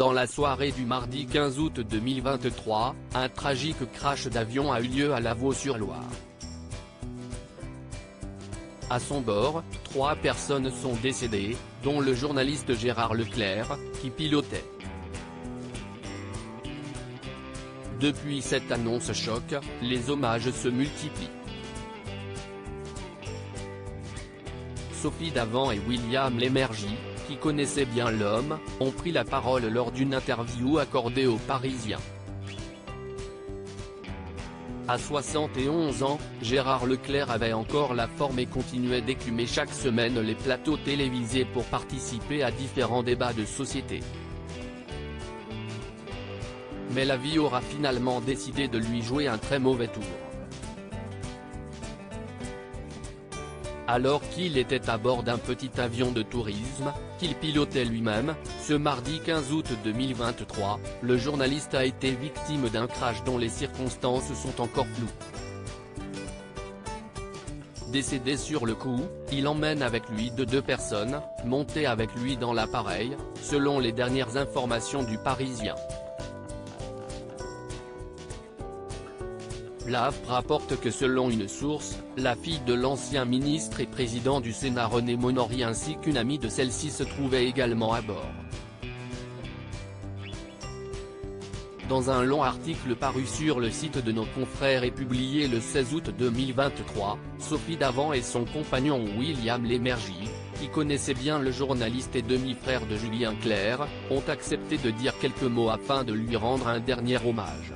Dans la soirée du mardi 15 août 2023, un tragique crash d'avion a eu lieu à Lavaux-sur-Loire. À son bord, 3 personnes sont décédées, dont le journaliste Gérard Leclerc, qui pilotait. Depuis cette annonce choc, les hommages se multiplient. Sophie Davant et William Lémergie, qui connaissaient bien l'homme, ont pris la parole lors d'une interview accordée aux Parisiens. À 71 ans, Gérard Leclerc avait encore la forme et continuait d'écumer chaque semaine les plateaux télévisés pour participer à différents débats de société. Mais la vie aura finalement décidé de lui jouer un très mauvais tour. Alors qu'il était à bord d'un petit avion de tourisme, qu'il pilotait lui-même, ce mardi 15 août 2023, le journaliste a été victime d'un crash dont les circonstances sont encore floues. Décédé sur le coup, il emmène avec lui 2 personnes, montées avec lui dans l'appareil, selon les dernières informations du Parisien. L'AFP rapporte que selon une source, la fille de l'ancien ministre et président du Sénat René Monory ainsi qu'une amie de celle-ci se trouvaient également à bord. Dans un long article paru sur le site de nos confrères et publié le 16 août 2023, Sophie Davant et son compagnon William Lémergie, qui connaissaient bien le journaliste et demi-frère de Julien Clerc, ont accepté de dire quelques mots afin de lui rendre un dernier hommage.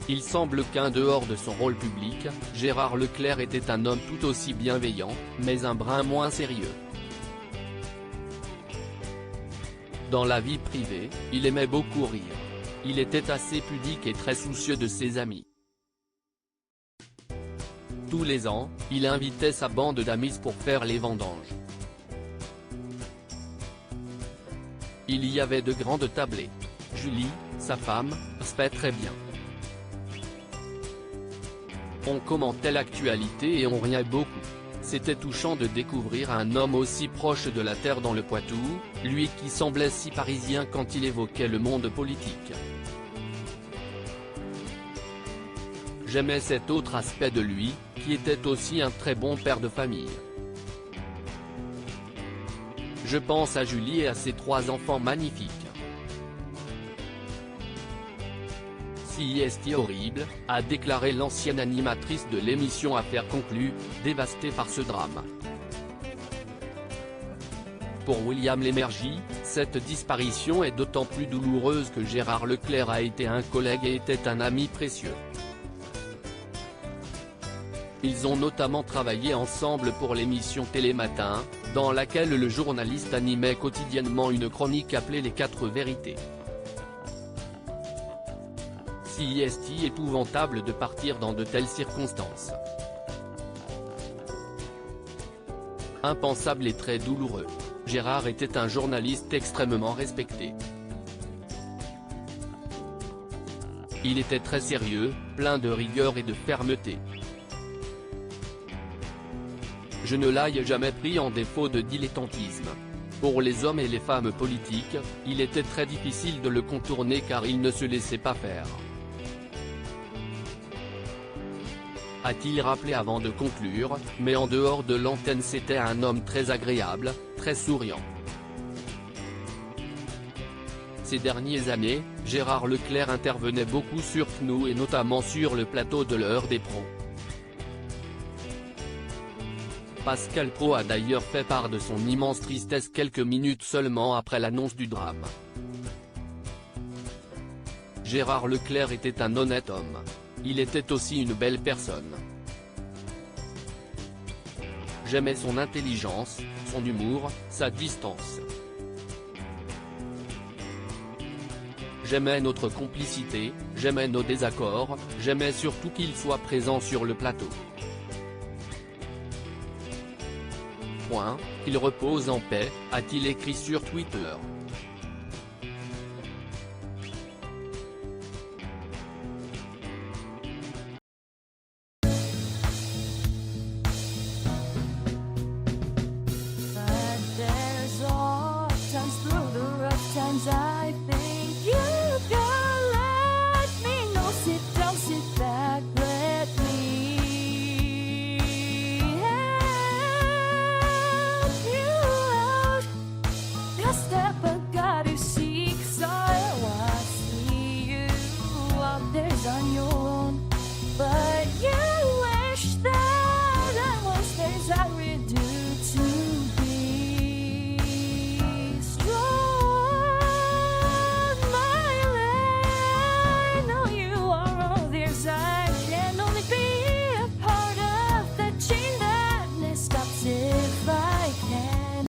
Il semble qu'en dehors de son rôle public, Gérard Leclerc était un homme tout aussi bienveillant, mais un brin moins sérieux. Dans la vie privée, il aimait beaucoup rire. Il était assez pudique et très soucieux de ses amis. Tous les ans, il invitait sa bande d'amis pour faire les vendanges. Il y avait de grandes tablées. Julie, sa femme, se fait très bien. On commentait l'actualité et on riait beaucoup. C'était touchant de découvrir un homme aussi proche de la terre dans le Poitou, lui qui semblait si parisien quand il évoquait le monde politique. J'aimais cet autre aspect de lui, qui était aussi un très bon père de famille. Je pense à Julie et à ses 3 enfants magnifiques. C'est horrible, a déclaré l'ancienne animatrice de l'émission Affaires conclues, dévastée par ce drame. Pour William Lémergie, cette disparition est d'autant plus douloureuse que Gérard Leclerc a été un collègue et était un ami précieux. Ils ont notamment travaillé ensemble pour l'émission Télématin, dans laquelle le journaliste animait quotidiennement une chronique appelée Les 4 vérités. C'est épouvantable de partir dans de telles circonstances. Impensable et très douloureux. Gérard était un journaliste extrêmement respecté. Il était très sérieux, plein de rigueur et de fermeté. Je ne l'ai jamais pris en défaut de dilettantisme. Pour les hommes et les femmes politiques, il était très difficile de le contourner car il ne se laissait pas faire. A-t-il rappelé avant de conclure, mais en dehors de l'antenne c'était un homme très agréable, très souriant. Ces dernières années, Gérard Leclerc intervenait beaucoup sur CNOU et notamment sur le plateau de l'heure des pros. Pascal Praud a d'ailleurs fait part de son immense tristesse quelques minutes seulement après l'annonce du drame. Gérard Leclerc était un honnête homme. Il était aussi une belle personne. J'aimais son intelligence, son humour, sa distance. J'aimais notre complicité, j'aimais nos désaccords, j'aimais surtout qu'il soit présent sur le plateau. Qu'il repose en paix, a-t-il écrit sur Twitter.